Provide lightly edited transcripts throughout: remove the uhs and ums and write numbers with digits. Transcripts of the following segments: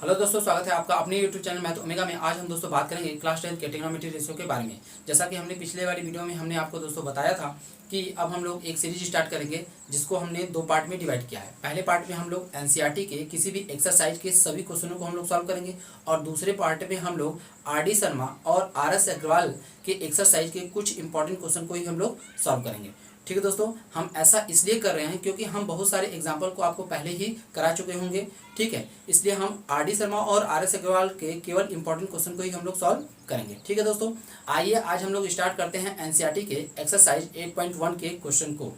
Hello दोस्तों, स्वागत है आपका अपने यूट्यूब चैनल मैथ ओमेगा में। आज हम दोस्तों बात करेंगे क्लास 10 के ट्रिग्नोमेट्री रेशियो के बारे में। जैसा कि हमने पिछले वाली वीडियो में हमने आपको दोस्तों बताया था कि अब हम लोग एक सीरीज स्टार्ट करेंगे जिसको हमने दो पार्ट में डिवाइड किया है। पहले पार्ट में हम लोग एनसीईआरटी के किसी भी एक्सरसाइज के सभी क्वेश्चनों को हम लोग सॉल्व करेंगे और दूसरे पार्ट में हम लोग आर.डी. शर्मा और आर.एस. अग्रवाल के एक्सरसाइज के कुछ इंपॉर्टेंट क्वेश्चन को ही हम लोग सॉल्व करेंगे। ठीक है दोस्तों, हम ऐसा इसलिए कर रहे हैं क्योंकि हम बहुत सारे एग्जाम्पल को आपको पहले ही करा चुके होंगे। ठीक है, इसलिए हम आर.डी. शर्मा और आर.एस. अग्रवाल के केवल इंपॉर्टेंट क्वेश्चन को ही हम लोग सॉल्व करेंगे। ठीक है दोस्तों, आइए आज हम लोग स्टार्ट करते हैं एनसीईआरटी के एक्सरसाइज 8.1 के क्वेश्चन को।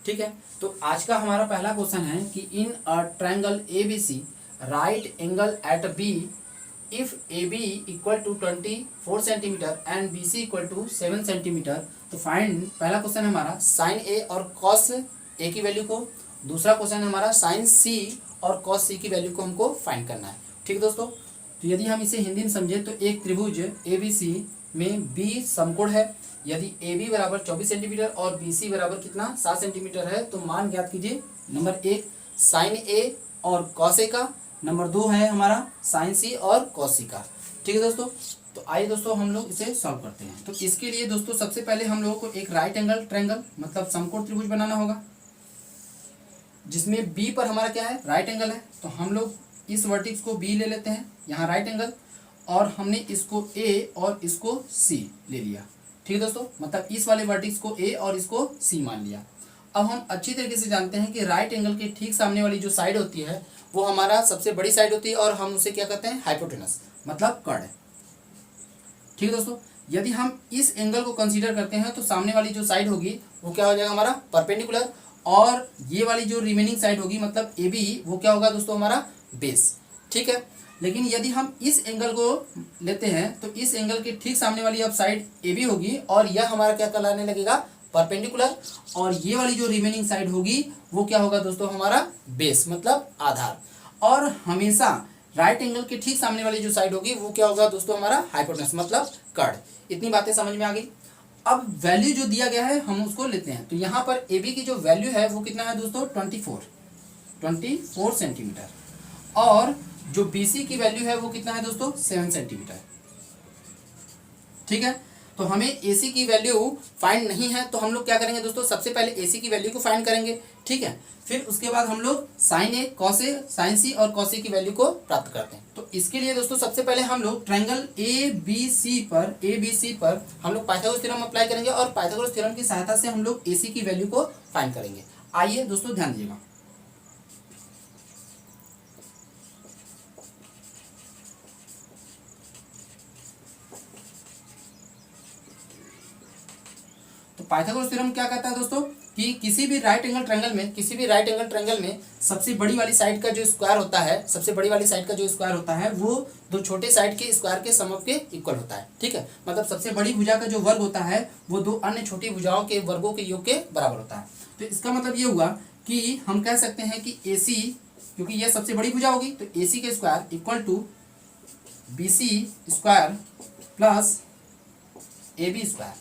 ठीक है, तो आज का हमारा पहला क्वेश्चन है कि in a triangle ABC right angle at B if AB equal to 24 centimetre and BC equal to 7 centimetre, तो फाइंड पहला क्वेश्चन है हमारा साइन A और कॉस A की वैल्यू को। दूसरा क्वेश्चन है हमारा साइन C और कॉस C की वैल्यू को हमको फाइंड करना है। ठीक है दोस्तों, तो यदि हम इसे हिंदी में समझे तो एक त्रिभुज ABC में B समकोण है। यदि AB बराबर 24 सेंटीमीटर और BC बराबर कितना 7 सेंटीमीटर है तो मान ज्ञात कीजिए। नंबर 1 साइन A और कॉस A का, नंबर 2 है हमारा साइन C और कॉस C का। ठीक है दोस्तों, तो आइए दोस्तों हम लोग इसे सॉल्व करते हैं। तो इसके लिए दोस्तों सबसे पहले हम लोगों को एक राइट एंगल ट्रायंगल मतलब समकोण त्रिभुज बनाना होगा जिसमें B पर हमारा क्या है, राइट एंगल है। तो हम लोग इस वर्टिक्स को B ले लेते हैं, यहाँ राइट एंगल, और हमने इसको A और इसको C ले लिया। ठीक है दोस्तों, मतलब इस वाले वर्टिक्स को A और इसको C मान लिया। अब हम अच्छी तरीके से जानते हैं कि राइट एंगल के ठीक सामने वाली जो साइड होती है वो हमारा सबसे बड़ी साइड होती है और हम उसे क्या कहते हैं, हाइपोटेनस मतलब कर्ण। ठीक है दोस्तों, यदि हम इस एंगल को कंसीडर करते हैं तो सामने वाली जो साइड होगी वो क्या हो जाएगा हमारा परपेंडिकुलर, और ये वाली जो रिमेनिंग साइड होगी मतलब ए बी वो क्या होगा दोस्तों हमारा बेस। ठीक है, लेकिन यदि हम इस एंगल को लेते हैं तो इस एंगल के ठीक सामने वाली अब साइड ए बी होगी और यह हमारा क्या कहलाने लगेगा, परपेंडिकुलर, और ये वाली जो रिमेनिंग साइड होगी वो क्या होगा दोस्तों हमारा बेस मतलब आधार। और हमेशा राइट एंगल के ठीक सामने वाली जो साइड होगी वो क्या होगा दोस्तों हमारा हाइपोटेनस मतलब कर्ण। इतनी बातें समझ में आ गई। अब वैल्यू जो दिया गया है हम उसको लेते हैं। तो यहाँ पर ए बी की जो वैल्यू है वो कितना है दोस्तों 24 सेंटीमीटर, और जो बी सी की वैल्यू है वो कितना है दोस्तों 7 सेंटीमीटर। ठीक है, तो हमें AC की वैल्यू फाइंड नहीं है तो हम लोग क्या करेंगे दोस्तों, सबसे पहले AC की वैल्यू को फाइंड करेंगे। ठीक है, फिर उसके बाद हम लोग sine A cos A sine C और कॉस A की वैल्यू को प्राप्त करते हैं। तो इसके लिए दोस्तों सबसे पहले हम लोग ट्रायंगल ABC पर हम लोग पाइथागोरस थ्योरम अप्लाई करेंगे और पाइथागोरस थ्योरम की सहायता से हम लोग AC की वैल्यू को फाइंड करेंगे। आइए दोस्तों ध्यान दीजिएगा। तो पाइथागोरस थ्योरम क्या कहता है दोस्तों कि किसी भी राइट एंगल ट्रायंगल में सबसे बड़ी वाली साइड का जो स्क्वायर होता है वो दो छोटे साइड के स्क्वायर के समूह के इक्वल होता है। ठीक है, मतलब सबसे बड़ी भुजा का जो वर्ग होता है वो दो अन्य छोटी भुजाओं के वर्गों के योग के बराबर होता है। तो इसका मतलब ये हुआ कि हम कह सकते हैं कि AC, क्योंकि यह सबसे बड़ी भुजा होगी तो AC के square equal to BC square plus AB square.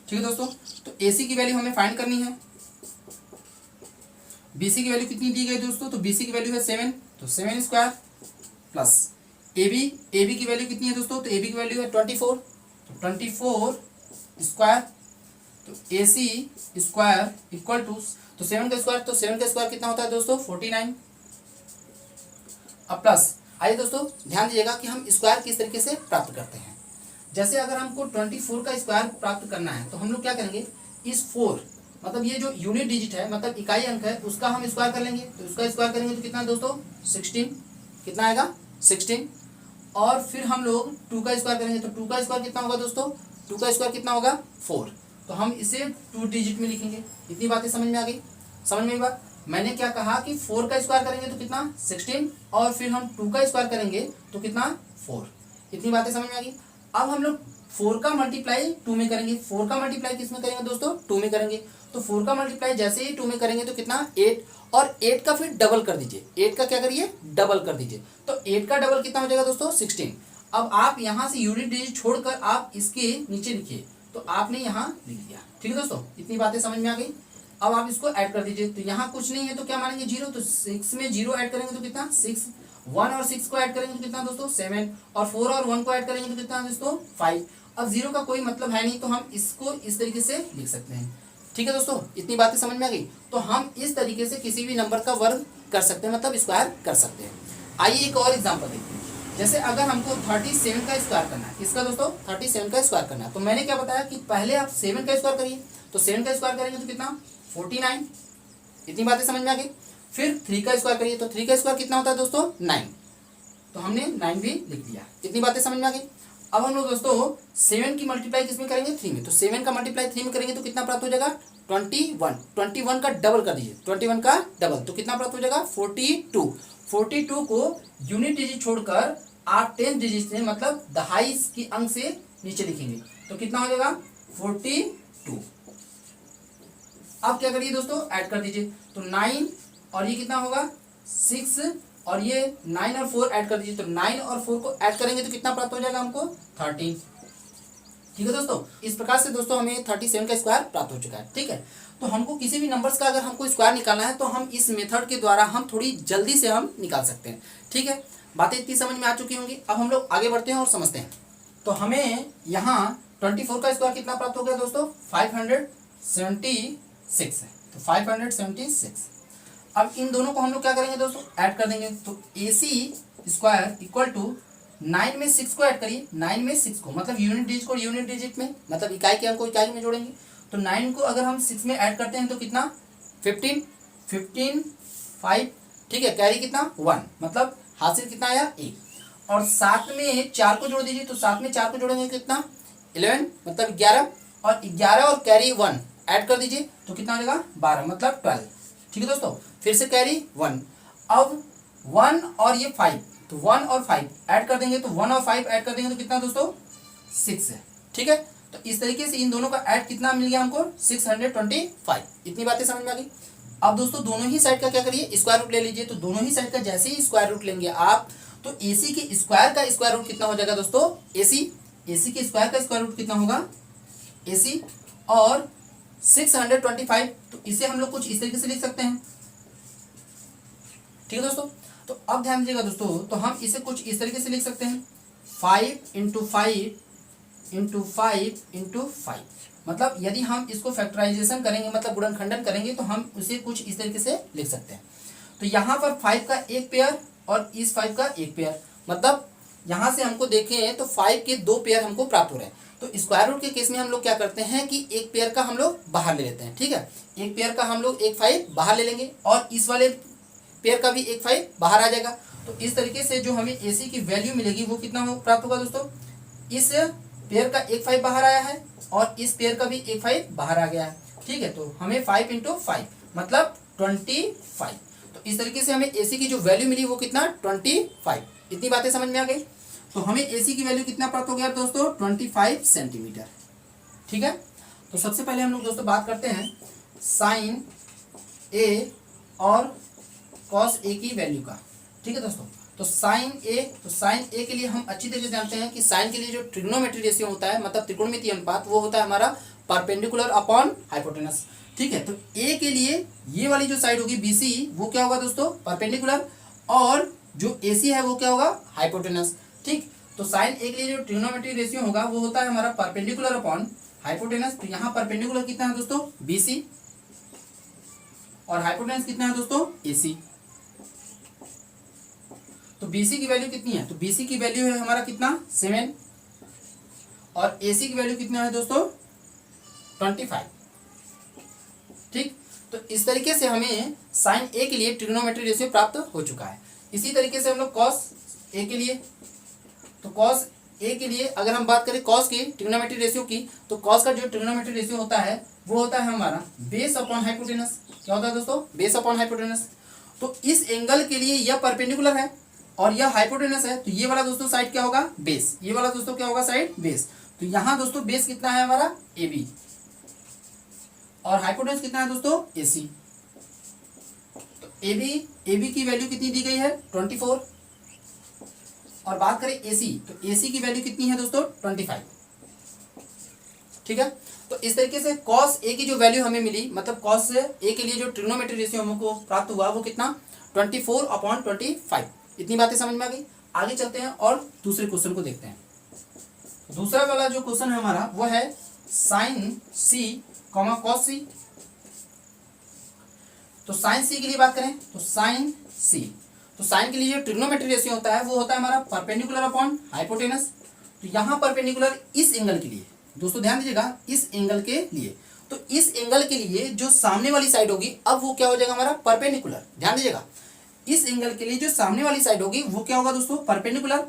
ठीक है दोस्तों, तो AC की वैल्यू हमें फाइंड करनी है। BC की वैल्यू कितनी दी गई दोस्तों, तो BC की वैल्यू है 7, तो 7 स्क्वायर प्लस AB की वैल्यू कितनी है दोस्तों, तो AB की वैल्यू है 24, तो 24 स्क्वायर, तो AC स्क्वायर इक्वल टू, तो 7 का स्क्वायर कितना होता है दोस्तों 49। अब प्लस आइए दोस्तों ध्यान दीजिएगा कि हम स्क्वायर किस तरीके से प्राप्त करते हैं। जैसे अगर हमको 24 का स्क्वायर प्राप्त करना है तो हम लोग क्या करेंगे, इस 4 मतलब ये जो यूनिट डिजिट है मतलब इकाई अंक है उसका हम स्क्वायर कर लेंगे। तो उसका स्क्वायर करेंगे तो कितना दोस्तों 16, कितना आएगा 16, और फिर हम लोग 2 का स्क्वायर करेंगे तो 2 का स्क्वायर कितना होगा दोस्तों, 2 का स्क्वायर कितना होगा 4, तो हम इसे 2 डिजिट में लिखेंगे। इतनी बातें समझ में आ गई। समझ में बात, मैंने क्या कहा कि 4 का स्क्वायर करेंगे तो कितना 16, और फिर हम 2 का स्क्वायर करेंगे तो कितना 4। इतनी बातें समझ में आ गई। अब हम लोग 4 का मल्टीप्लाई 2 में करेंगे। 4 का मल्टीप्लाई किस में करेंगे दोस्तों 2 में करेंगे। तो 4 का मल्टीप्लाई जैसे ही 2 में करेंगे तो कितना 8, और 8 का फिर डबल कर दीजिए। 8 का क्या करिए डबल कर दीजिए, तो 8 का डबल कितना हो जाएगा दोस्तों 16। अब आप यहाँ से यूनिट डिजिट छोड़कर आप इसके नीचे लिखिए, तो आपने यहाँ लिख दिया। ठीक है दोस्तों, इतनी बातें समझ में आ गई। अब आप इसको ऐड कर दीजिए, तो यहाँ कुछ नहीं है तो क्या मानेंगे 0, तो 6 में 0 ऐड करेंगे तो कितना 6, 1 और 6 को ऐड करेंगे तो कितना दोस्तों 7, और 4 और 1 को ऐड करेंगे तो कितना दोस्तों 5। अब 0 का कोई मतलब है नहीं, तो हम इसको इस तरीके से लिख सकते हैं। ठीक है दोस्तों, इतनी बातें समझ में आ गई। तो हम इस तरीके से किसी भी नंबर का वर्ग कर सकते हैं, मतलब स्क्वायर कर सकते हैं। आइए एक और एग्जांपल देखते हैं। जैसे अगर हमको 37 का स्क्वायर करना है, किसका दोस्तों 37 का स्क्वायर करना है, तो मैंने क्या बताया कि पहले आप 7 का स्क्वायर करिए। तो 7 का स्क्वायर करेंगे तो कितना 49। इतनी बातें समझ में आ गई। फिर 3 का स्क्वायर करिए, तो 3 का स्क्वायर कितना होता है दोस्तों 9। तो हमने 9 भी लिख दिया। इतनी बातें समझ में आ गई। अब हम लोग दोस्तों 7 की मल्टीप्लाई किसमें करेंगे 3 में। तो 7 का मल्टीप्लाई 3 में करेंगे तो कितना प्राप्त हो जाएगा 21। 21 का डबल कर दीजिए, 21 का डबल, तो कितना प्राप्त हो जाएगा 42। 42 को यूनिट डिजिट छोड़कर आप 10 डिजिट से मतलब दहाई की अंक से नीचे लिखेंगे तो कितना हो जाएगा 42। अब क्या करिए दोस्तों ऐड कर दीजिए, तो 9 और ये कितना होगा 6 और ये 9 और 4 ऐड कर दीजिए। तो 9 और 4 को ऐड करेंगे तो कितना प्राप्त हो जाएगा हमको 13। ठीक है दोस्तों, इस प्रकार से दोस्तों हमें 37 का स्क्वायर प्राप्त हो चुका है। ठीक है, तो हमको किसी भी नंबर्स का अगर हमको स्क्वायर निकालना है तो हम इस मेथड के द्वारा हम थोड़ी जल्दी से हम निकाल सकते हैं। ठीक है, बातें इतनी समझ में आ चुकी होंगी। अब हम लोग आगे बढ़ते हैं और समझते हैं। तो हमें यहाँ 24 का स्क्वायर कितना प्राप्त हो गया दोस्तों 576 है। तो 576। अब इन दोनों को हम लोग क्या करेंगे दोस्तों ऐड कर देंगे। तो AC स्क्वायर इक्वल टू 9 में 6 को ऐड करिए। 9 में 6 को मतलब यूनिट डिजिट को यूनिट डिजिट में मतलब इकाई के अंक को इकाई में जोड़ेंगे। तो 9 को अगर हम 6 में ऐड करते हैं तो कितना 15 5। ठीक है, कैरी कितना 1 मतलब हासिल कितना आया 1। और 7 में 4 को जोड़ दीजिए। तो 7 में 4 को जोड़ेंगे कितना 11 मतलब 11, और 11 और कैरी 1 ऐड कर दीजिए तो कितना हो जाएगा 12 मतलब 12। ठीक है दोस्तों, फिर से कैरी 1। अब 1 और ये 5, तो 1 और 5 ऐड कर देंगे। तो 1 और 5 ऐड कर देंगे तो कितना दोस्तों 6 है। ठीक है, तो इस तरीके से इन दोनों का ऐड कितना मिल गया हमको 625। इतनी बातें समझ में आ गई। अब दोस्तों दोनों ही साइड का क्या करिए स्क्वायर रूट ले लीजिए। तो दोनों ही साइड का जैसे ही स्क्वायर रूट लेंगे आप, तो AC के स्क्वायर का स्क्वायर रूट कितना हो जाएगा दोस्तों AC के स्क्वायर का स्क्वायर रूट कितना होगा AC और 625। तो इसे हम लोग कुछ इस तरीके से लिख सकते हैं। ठीक है दोस्तों, तो अब ध्यान दीजिएगा दोस्तों, तो हम इसे कुछ इस तरीके से लिख सकते हैं 5 × 5 × 5 × 5। मतलब यदि हम इसको फैक्टराइजेशन करेंगे मतलब गुणनखंडन करेंगे तो हम उसे कुछ इस तरीके से लिख सकते हैं। तो यहाँ पर 5 का एक पेयर और इस 5 का एक पेयर, मतलब यहाँ से हमको देखें तो 5 के 2 पेयर हमको प्राप्त हो रहे हैं। तो स्क्वायर रूट के केस में हम लोग क्या करते हैं कि एक पेयर का हम लोग बाहर ले लेते हैं। ठीक है, एक पेयर का हम लोग एक 5 बाहर ले लेंगे और इस वाले पेयर का भी एक 5 बाहर आ जाएगा। तो इस तरीके से जो हमें AC की वैल्यू मिलेगी वो कितना हो प्राप्त होगा दोस्तों, इस पेयर का एक 5 बाहर आया है और इस पेयर का भी एक 5 बाहर आ गया है। ठीक है, तो हमें 5 × 5 मतलब 25। तो इस तरीके से हमें AC की जो वैल्यू मिली वो कितना 25। इतनी बातें समझ में आ गई। तो हमें AC की वैल्यू कितना प्राप्त हो गया दोस्तों 25 सेंटीमीटर। ठीक है, तो सबसे पहले हम लोग दोस्तों बात करते हैं साइन A और कॉस A की वैल्यू का। ठीक है दोस्तों, तो साइन A के लिए हम अच्छी तरीके से जानते हैं कि साइन के लिए जो ट्रिग्नोमेट्री रेशियो होता है मतलब त्रिकोणमितीय अनुपात वो होता है हमारा परपेंडिकुलर अपॉन हाइपोटेनस। ठीक है, तो A के लिए ये वाली जो साइड होगी BC वो क्या होगा दोस्तों परपेंडिकुलर, और जो AC है वो क्या होगा हाइपोटेनस। ठीक, तो साइन A के लिए जो ट्रिग्नोमेट्री रेशियो होगा वो होता है हमारा परपेंडिकुलर अपॉन हाइपोटेनस। तो यहाँ परपेंडिकुलर कितना है दोस्तों BC और हाइपोटेनस कितना है दोस्तों AC। तो BC की वैल्यू कितनी है, तो BC की वैल्यू है हमारा कितना 7 और AC की वैल्यू कितना है दोस्तों 25। ठीक, तो इस तरीके से हमें साइन A के लिए ट्रिग्नोमेट्री रेशियो प्राप्त हो चुका है। इसी तरीके से हम लोग कॉस A के लिए, तो कॉस A के लिए अगर हम बात करें कॉस की ट्रिग्नोमेट्री रेशियो की, तो कॉस का जो ट्रिग्नोमेट्री रेशियो होता है वो होता है हमारा बेस अपॉन हाइपोटेनस। क्या होता है दोस्तों बेस अपॉन हाइपोटेनस। तो इस एंगल के लिए यह परपेंडिकुलर है और यह हाइपोटेनस है, तो ये वाला दोस्तों साइड क्या होगा बेस, ये वाला दोस्तों क्या होगा साइड बेस। तो यहाँ दोस्तों बेस कितना है हमारा AB और हाइपोटेनस कितना है दोस्तों AC। तो AB की वैल्यू कितनी दी गई है 24, और बात करें AC तो AC की वैल्यू कितनी है दोस्तों 25। ठीक है, तो इस तरीके से cos A की जो वैल्यू हमें मिली मतलब cos A के लिए जो ट्रिग्नोमेट्री रेशियो हमको प्राप्त हुआ वो कितना 24/25। इतनी बातें समझ में आ गई। आगे चलते हैं और दूसरे क्वेश्चन को देखते हैं। दूसरा वाला जो क्वेश्चन है हमारा वो है साइन सी कॉमा कॉस सी। तो साइन सी के लिए बात करें तो साइन सी, तो साइन के लिए जो ट्रिग्नोमेट्री रेशियो होता है वो होता है हमारा परपेंडिकुलर अपॉन हाइपोटेनस। तो यहाँ परपेंडिकुलर इस एंगल के लिए, दोस्तों ध्यान दीजिएगा, इस एंगल के लिए, तो इस एंगल के लिए जो सामने वाली साइड होगी अब वो क्या हो जाएगा हमारा परपेंडिकुलर। ध्यान दीजिएगा, इस एंगल के लिए जो सामने वाली साइड होगी वो क्या होगा दोस्तों परपेंडिकुलर।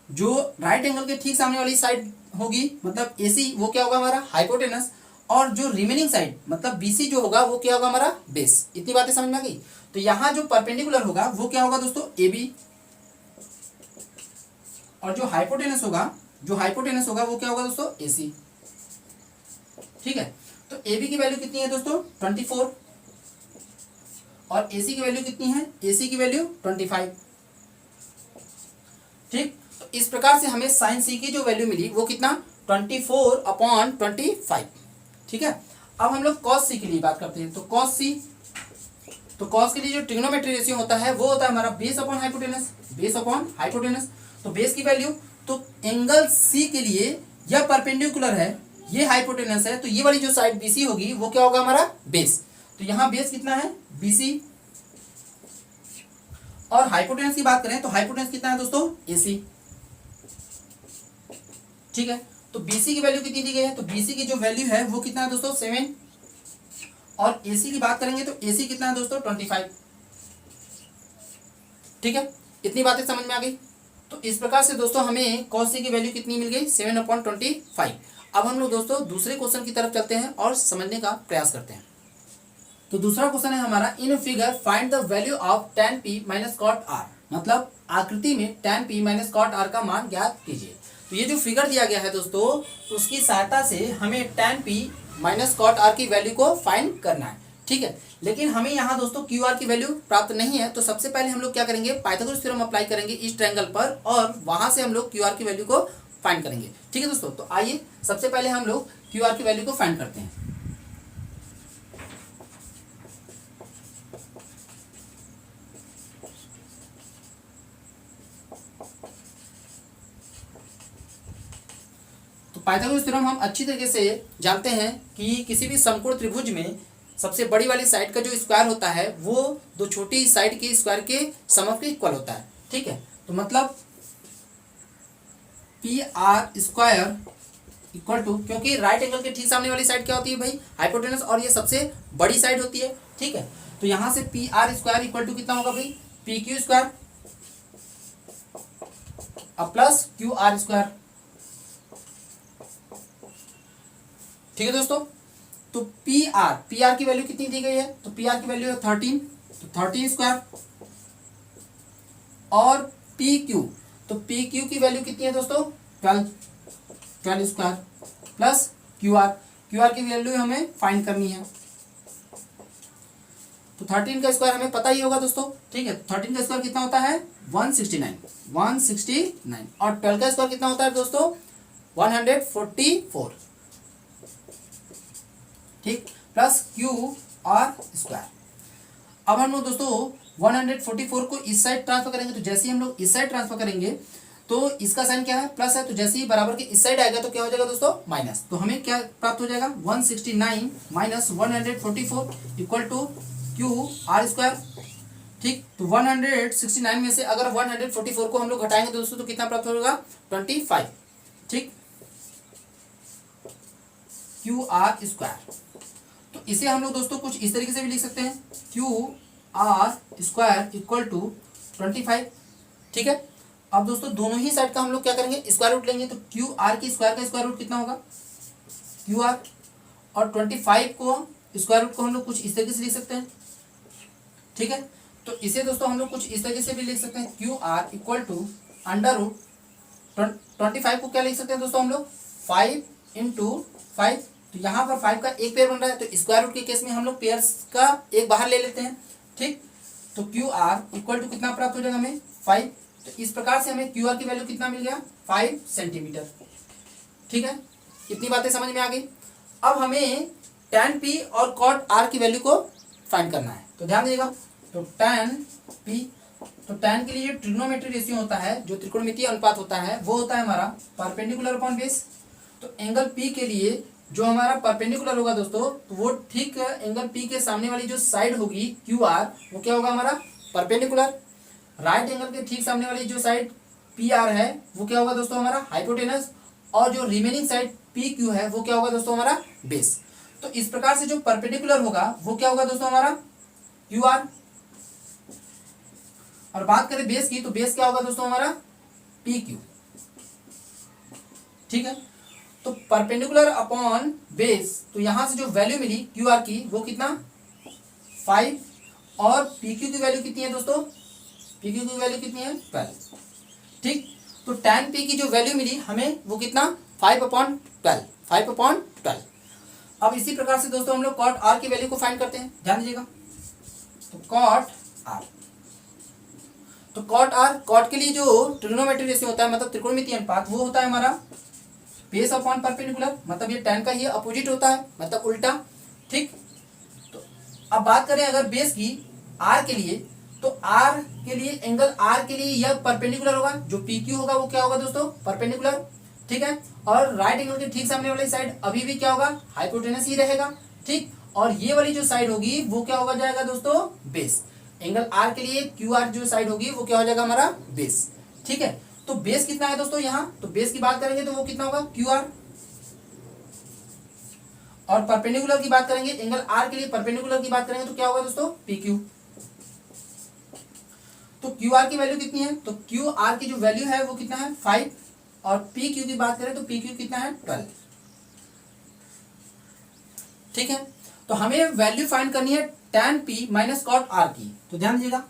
जो राइट एंगल के ठीक सामने वाली साइड होगी मतलब एसी वो क्या होगा हमारा हाइपोटेनस, और जो रिमेनिंग साइड मतलब बीसी जो होगा वो क्या होगा हमारा बेस। इतनी बातें समझ में आ गई। तो यहाँ जो परपेंडिकुलर होगा वो क्या होगा दोस्तों एबी, और जो हाइपोटेनस होगा वो क्या होगा दोस्तों एसी। ठीक है, तो AB की वैल्यू कितनी है दोस्तों 24, और AC की वैल्यू कितनी है, AC की वैल्यू 25। ठीक, तो इस प्रकार से हमें साइन C की जो वैल्यू मिली वो कितना 24/25। ठीक है, अब हम लोग कॉस C के लिए बात करते हैं। तो कॉस C, तो कॉस के लिए जो ट्रिग्नोमेट्री रेशियो होता है वो होता है हमारा बेस अपॉन हाइपोटेनस। तो बेस की वैल्यू, तो एंगल C के लिए यह परपेंडिकुलर है, ये हाइपोटेनस है, तो ये वाली जो साइड BC होगी वो क्या होगा हमारा बेस। तो यहाँ बेस कितना है BC, और हाइपोटेनस की बात करें तो हाइपोटेनस कितना है दोस्तों AC। ठीक है, तो BC की वैल्यू कितनी दी गई है, तो BC की जो वैल्यू है वो कितना है दोस्तों 7, और AC की बात करेंगे तो AC कितना है दोस्तों 25। ठीक है, इतनी बातें समझ में आ गई। तो इस प्रकार से दोस्तों हमें cos C की वैल्यू कितनी मिल गई 7/25। अब हम लोग दोस्तों दूसरे क्वेश्चन की तरफ चलते हैं और समझने का प्रयास करते हैं। तो दूसरा क्वेश्चन है हमारा in figure find the value of tan p minus cot r, मतलब आकृति में tan p minus cot r का मान ज्ञात कीजिए। तो ये जो फिगर दिया गया है दोस्तों उसकी सहायता से हमें tan p minus cot r की वैल्यू को फाइंड करना है। ठीक है, लेकिन हमें यहाँ दोस्तों क्यू आर की वैल्यू प्राप्त नहीं है, तो सबसे पहले हम लोग क्या करेंगे पाइथागोरस थ्योरम अप्लाई करेंगे इस ट्रायंगल पर, और वहां से हम लोग क्यू आर की वैल्यू को फाइंड करेंगे। ठीक है दोस्तों, तो आइए सबसे पहले हम लोग क्यू आर की वैल्यू को फाइंड करते हैं। तो पाइथागोरस थ्योरम हम अच्छी तरीके से जानते हैं कि किसी भी समकोण त्रिभुज में सबसे बड़ी वाली साइड का जो स्क्वायर होता है वो दो छोटी साइड के स्क्वायर के समग्र के इक्वल होता है। ठीक है, तो मतलब P R square equal to, क्योंकि राइट एंगल के ठीक सामने वाली साइड क्या होती है भाई हाइपोटेनस, और ये सबसे बड़ी साइड होती है। ठीक है, तो यहां से P R square equal to कितना होगा भाई P Q square plus Q R square. ठीक है दोस्तों, तो पी आर की वैल्यू कितनी दी गई है, तो पी आर की वैल्यू है 13, तो 13 स्क्वायर, और पी क्यू, तो पी क्यू की वैल्यू कितनी है दोस्तों 12 स्क्वायर प्लस क्यू आर की वैल्यू हमें फाइंड करनी है। तो 13 का स्क्वायर हमें पता ही होगा दोस्तों। ठीक है, 13 का स्क्वायर कितना होता है 169, और 12 का स्क्वायर कितना होता है दोस्तों 144। ठीक, प्लस क्यू आर स्क्वायर। अब हम लोग दोस्तों 144 को इस साइड ट्रांसफर करेंगे, तो जैसे ही हम लोग इस साइड ट्रांसफर करेंगे तो इसका साइन क्या है प्लस है, तो जैसे ही बराबर के इस साइड आएगा तो क्या हो जाएगा दोस्तों माइनस। तो हमें क्या प्राप्त हो जाएगा 169 minus 144 equal to Q R square. ठीक, तो 169 में से अगर 144 को हम लोग घटाएंगे दोस्तों तो कितना प्राप्त होगा 25। ठीक, क्यू आर स्क्वायर। तो इसे हम लोग दोस्तों कुछ इस तरीके से भी लिख सकते हैं Q R square equal to 25। ठीक है, अब दोस्तों दोनों ही साइड का हम लोग क्या करेंगे स्क्वायर रूट लेंगे, तो क्यू आर की स्क्वायर का स्क्वायर रूट कितना होगा क्यू आर, और 25 को स्क्वायर रूट को हम लोग कुछ इस तरीके से लिख सकते हैं। ठीक है, तो इसे दोस्तों हम लोग कुछ इस तरीके से भी लिख सकते हैं Q R equal to under root 25 को क्या लिख सकते हैं दोस्तों हम लोग 5 इंटू 5। तो यहाँ पर 5 का एक पेयर बन रहा है, तो स्क्वायर रूट के केस में हम लोग पेयर्स का एक बाहर ले लेते हैं। ठीक, तो क्यू आर इक्वल टू कितना प्राप्त हो जाएगा हमें 5। तो इस प्रकार से हमें क्यू आर की वैल्यू कितना मिल गया 5 सेंटीमीटर। ठीक है, इतनी बातें समझ में आ गई। अब हमें tan p और cot r की वैल्यू को फाइंड करना है, तो ध्यान दीजिएगा। तो tan p तो tan के लिए जो ट्रिग्नोमेट्री रेशियो होता है, जो त्रिकोणमितीय अनुपात होता है, वो होता है हमारा परपेंडिकुलर अपॉन बेस। तो एंगल P के लिए जो हमारा परपेंडिकुलर होगा दोस्तों, तो वो ठीक एंगल P के सामने वाली जो साइड होगी QR, वो क्या होगा हमारा परपेंडिकुलर। राइट एंगल के ठीक सामने वाली जो साइड PR है, वो क्या होगा दोस्तों हमारा हाइपोटेनस। और जो रिमेनिंग साइड PQ है, वो क्या होगा दोस्तों हमारा बेस। तो इस प्रकार से जो परपेंडिकुलर होगा वो क्या होगा दोस्तों हमारा QR। और बात करें बेस की, तो बेस क्या होगा दोस्तों हमारा PQ। ठीक है, तो परपेंडिकुलर अपॉन बेस, तो यहां से जो वैल्यू मिली QR की वो कितना 5, और PQ की वैल्यू कितनी है दोस्तों, PQ की वैल्यू कितनी है 12। ठीक, तो tan P की जो वैल्यू मिली हमें वो कितना 5/12, 5/12। अब इसी प्रकार से दोस्तों हम लोग cot R की वैल्यू को फाइंड करते हैं, ध्यान दीजिएगा। तो cot R, तो cot R, cot के लिए जो ट्रिग्नोमेट्री रेशियो होता है, मतलब त्रिकोणमितीय अनुपात, वो होता है हमारा बेस अपॉन परपेंडिकुलर, मतलब ये tan का ही अपोजिट होता है, मतलब उल्टा। ठीक, तो अब बात करें अगर बेस की R के लिए, तो R के लिए एंगल R के लिए यह परपेंडिकुलर होगा, जो PQ होगा वो क्या होगा दोस्तों परपेंडिकुलर। ठीक है, और राइट एंगल के ठीक सामने वाली साइड अभी भी क्या होगा हाइपोटेनस ही रहेगा। ठीक, और ये वाली जो साइड होगी वो क्या होगा जाएगा दोस्तों बेस। एंगल R के लिए QR जो साइड होगी वो क्या हो जाएगा हमारा बेस। ठीक है, तो बेस कितना है दोस्तों यहाँ, तो बेस की बात करेंगे तो वो कितना होगा QR। और परपेंडिकुलर की बात करेंगे, एंगल R के लिए परपेंडिकुलर की बात करेंगे तो क्या होगा दोस्तों PQ। तो QR की वैल्यू कितनी है, तो QR की जो वैल्यू है वो कितना है 5, और PQ की बात करें तो PQ कितना है 12। ठीक है, तो हमें वैल्यू फाइंड करनी है tan P minus cot R की। तो ध्यान दीजिएगा,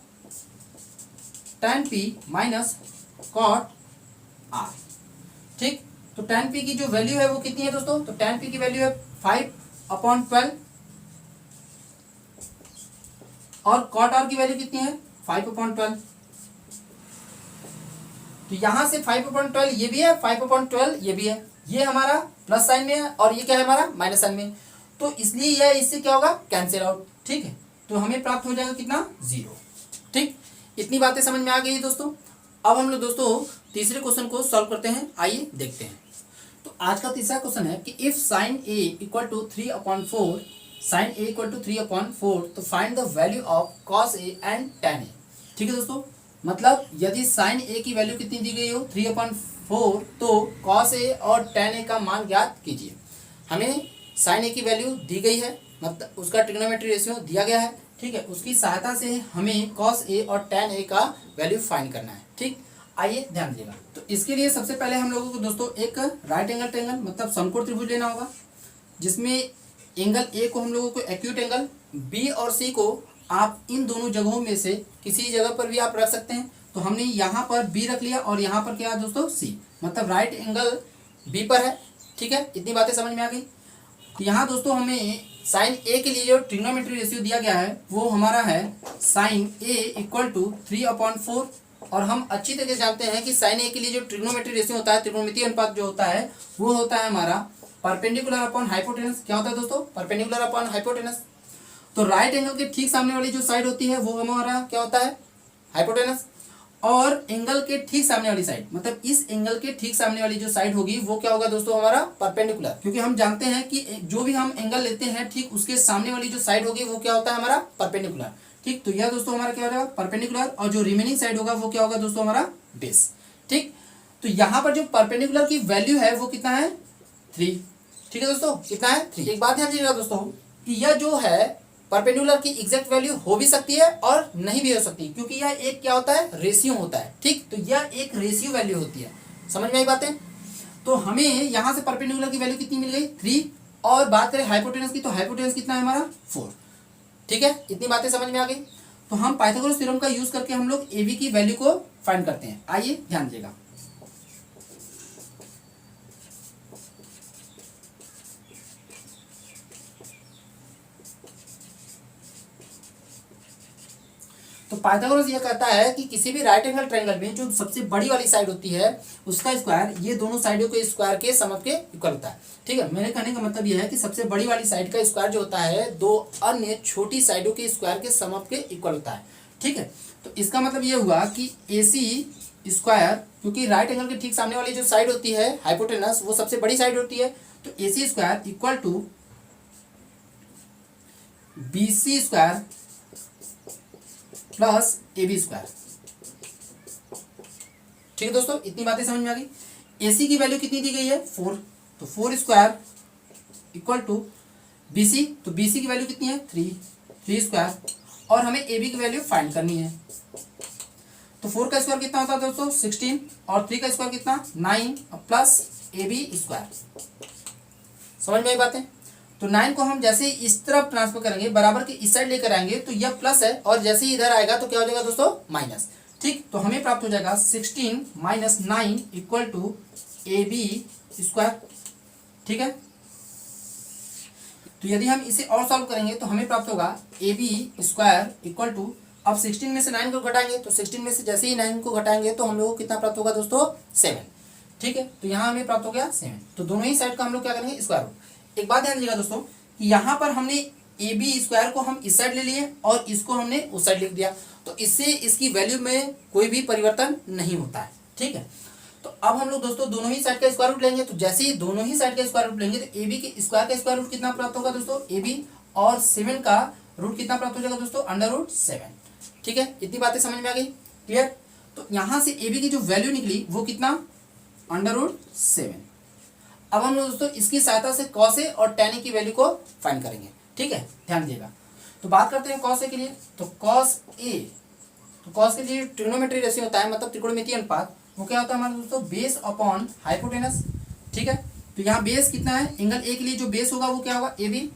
tan P minus cot R। ठीक, तो tan P की जो वैल्यू है वो कितनी है दोस्तों, तो tan P की वैल्यू है 5/12, और cot R की वैल्यू कितनी है 5/12। तो यहां से 5/12 ये भी है, 5/12 ये भी है, ये हमारा प्लस साइन में है और ये क्या है हमारा माइनस साइन में, तो इसलिए यह इससे क्या होगा कैंसिल आउट। ठीक है, तो हमें प्राप्त हो जाएगा कितना 0। ठीक, इतनी बातें समझ में आ गई दोस्तों। अब हम लोग दोस्तों तीसरे क्वेश्चन को सॉल्व करते हैं, आइए देखते हैं। तो आज का तीसरा क्वेश्चन है कि if sine A equal to 3/4, sine A equal to 3/4, तो find the value of cos A and tan A। ठीक है दोस्तों, मतलब यदि साइन A की वैल्यू कितनी दी गई हो 3/4, तो cos A और tan A का मान ज्ञात कीजिए। हमें साइन A की वैल्यू दी गई है, मतलब उसका ट्रिग्नोमेट्री रेशियो दिया गया है। ठीक है, उसकी सहायता से हमें cos A और tan A का वैल्यू फाइंड करना है। ठीक, आइए ध्यान दीजिएगा। तो इसके लिए सबसे पहले हम लोगों को दोस्तों एक राइट एंगल ट्रायंगल मतलब समकोण त्रिभुज लेना होगा, जिसमें एंगल A को हम लोगों को एक्यूट एंगल, B और C को आप इन दोनों जगहों में से किसी जगह पर भी आप रख सकते हैं। तो हमने यहाँ पर B रख लिया और यहाँ पर क्या है दोस्तों C, मतलब राइट एंगल B पर है। ठीक है, इतनी बातें समझ में आ गई। तो यहाँ दोस्तों हमें साइन A के लिए जो ट्रिग्नोमेट्री रेशियो दिया गया है वो हमारा है साइन A इक्वल टू 3/4, और हम अच्छी तरह से जानते हैं कि साइन A के लिए जो ट्रिग्नोमेट्री रेशियो होता है, त्रिकोणमितीय अनुपात जो होता है, वो होता है हमारा परपेंडिकुलर अपॉन हाइपोटेनस। क्या होता है दोस्तों परपेंडिकुलर अपॉन हाइपोटेनस। तो राइट एंगल के ठीक सामने वाली जो साइड होती है वो हमारा क्या होता है हाइपोटेनस, और एंगल के ठीक सामने वाली साइड, मतलब इस एंगल के ठीक सामने वाली जो साइड होगी वो क्या होगा दोस्तों हमारा परपेंडिकुलर, क्योंकि हम जानते हैं कि जो भी हम एंगल लेते हैं ठीक उसके सामने वाली जो साइड होगी वो क्या होता है हमारा परपेंडिकुलर। ठीक, तो यह दोस्तों हमारा क्या हो जाएगा परपेंडिकुलर, और जो रिमेनिंग साइड होगा वो क्या होगा दोस्तों हमारा बेस। ठीक, तो यहाँ पर जो परपेंडिकुलर की वैल्यू है वो कितना है 3। ठीक है दोस्तों, कितना है 3। एक बात ध्यान दीजिएगा दोस्तों कि यह जो है परपेंडिकुलर की एग्जैक्ट वैल्यू हो भी सकती है और नहीं भी हो सकती, क्योंकि यह एक क्या होता है रेशियो होता है। ठीक, तो यह एक रेशियो वैल्यू होती है, समझ में आई बातें। तो हमें यहाँ से परपेंडिकुलर की वैल्यू कितनी मिल गई 3, और बात करें हाइपोटेनस की, तो हाइपोटेनस कितना है हमारा 4। ठीक है, इतनी बातें समझ में आ गई। तो हम पाइथागोरस थ्योरम का यूज करके हम लोग AB की वैल्यू को फाइंड करते हैं, आइए ध्यान दीजिएगा। तो पाइथागोरस यह कहता है कि किसी भी राइट एंगल ट्रायंगल में जो सबसे बड़ी वाली साइड होती है उसका स्क्वायर ये दोनों साइडों के स्क्वायर के समअप के इक्वल होता है। ठीक है, मेरे कहने का मतलब यह है कि सबसे बड़ी वाली साइड का स्क्वायर जो होता है दो अन्य छोटी साइडों के स्क्वायर के समअप के इक्वल होता है। ठीक है, तो इसका मतलब ये हुआ कि AC स्क्वायर, क्योंकि राइट एंगल के ठीक सामने वाली जो साइड होती है हाइपोटेनस वो सबसे बड़ी साइड होती है, तो AC square equal to BC square plus AB square. ठीक है दोस्तों, इतनी बातें समझ में आ गई। AC की वैल्यू कितनी दी गई है 4, तो 4 स्क्वायर इक्वल टू BC, तो BC की वैल्यू कितनी है 3 स्क्वायर, और हमें AB की वैल्यू फाइंड करनी है। तो 4 का स्क्वायर कितना होता है दोस्तों 16, और 3 का स्क्वायर कितना 9 प्लस AB स्क्वायर। समझ में आई बातें। तो 9 को हम जैसे इस तरफ ट्रांसफर करेंगे, बराबर के इस साइड लेकर आएंगे, तो यह प्लस है, और जैसे ही इधर आएगा तो क्या हो जाएगा दोस्तों माइनस। ठीक, तो हमें प्राप्त हो जाएगा 16 minus 9 equal to AB square. ठीक है, तो यदि हम इसे और सॉल्व करेंगे तो हमें प्राप्त होगा AB स्क्वायर इक्वल टू, अब 16 में से 9 को घटाएंगे, तो 16 में से जैसे ही 9 को घटाएंगे तो हम लोग को कितना प्राप्त होगा दोस्तों 7। ठीक है, तो यहाँ हमें प्राप्त हो गया 7। तो दोनों ही साइड का हम लोग क्या करेंगे स्क्वायर रूट। एक बात ध्यान दीजिएगा दोस्तों कि यहाँ पर हमने AB स्क्वायर को हम इस साइड ले लिए और इसको हमने उस साइड लिख दिया, तो इससे इसकी वैल्यू में कोई भी परिवर्तन नहीं होता है। ठीक है, तो अब हम लोग दोस्तों दोनों ही साइड का स्क्वायर रूट लेंगे, तो जैसे ही दोनों ही साइड का स्क्वायर रूट लेंगे तो AB के स्क्वायर का स्क्वायर रूट कितना प्राप्त होगा दोस्तों AB, और 7 का रूट कितना प्राप्त हो जाएगा दोस्तों √7। ठीक है, इतनी बातें समझ में आ गई, क्लियर। तो यहाँ से AB की जो वैल्यू निकली वो कितना √7। अब हम लोग दोस्तों इसकी सहायता से cos A और tan A की वैल्यू को फाइंड करेंगे। ठीक है, ध्यान दीजिएगा। तो बात करते हैं cos A के लिए, तो cos A, तो cos के लिए ट्रिग्नोमेट्री रेशियो होता है, मतलब त्रिकोणमितीय अनुपात, वो क्या होता है हमारे दोस्तों बेस अपॉन हाइपोटेनस। ठीक है, तो यहाँ बेस कितना है, एंगल A के लिए जो बेस होगा वो क्या होगा AB,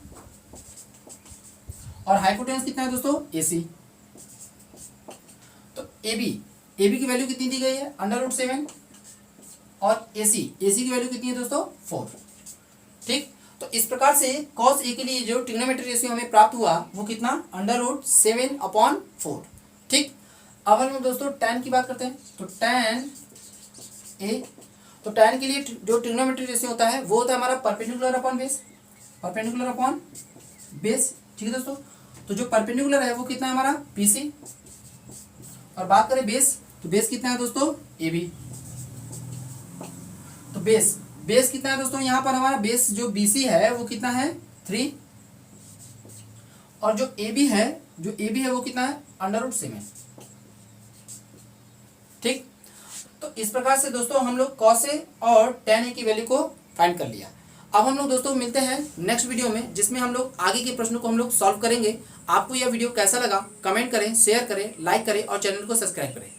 और हाइपोटेनस कितना है दोस्तों AC। तो AB की वैल्यू कितनी दी गई है √7, और AC की वैल्यू कितनी है दोस्तों 4। ठीक, तो इस प्रकार से cos A के लिए जो ट्रिग्नोमेट्री रेशियो हमें प्राप्त हुआ वो कितना √7/4। ठीक, अब हम दोस्तों tan की बात करते हैं, तो tan A, तो tan के लिए जो ट्रिग्नोमेट्री रेशियो होता है वो होता है हमारा परपेंडिकुलर अपॉन बेस। ठीक है दोस्तों, तो जो परपेंडिकुलर है वो कितना है हमारा BC, और बात करें बेस, तो बेस कितना है दोस्तों AB। तो बेस कितना है दोस्तों, यहाँ पर हमारा बेस जो BC है वो कितना है 3, और जो AB है वो कितना है √7। ठीक, तो इस प्रकार से दोस्तों हम लोग cos A और tan A की वैल्यू को फाइंड कर लिया। अब हम लोग दोस्तों मिलते हैं नेक्स्ट वीडियो में, जिसमें हम लोग आगे के प्रश्नों को हम लोग सॉल्व करेंगे। आपको यह वीडियो कैसा लगा कमेंट करें, शेयर करें, लाइक करें और चैनल को सब्सक्राइब करें।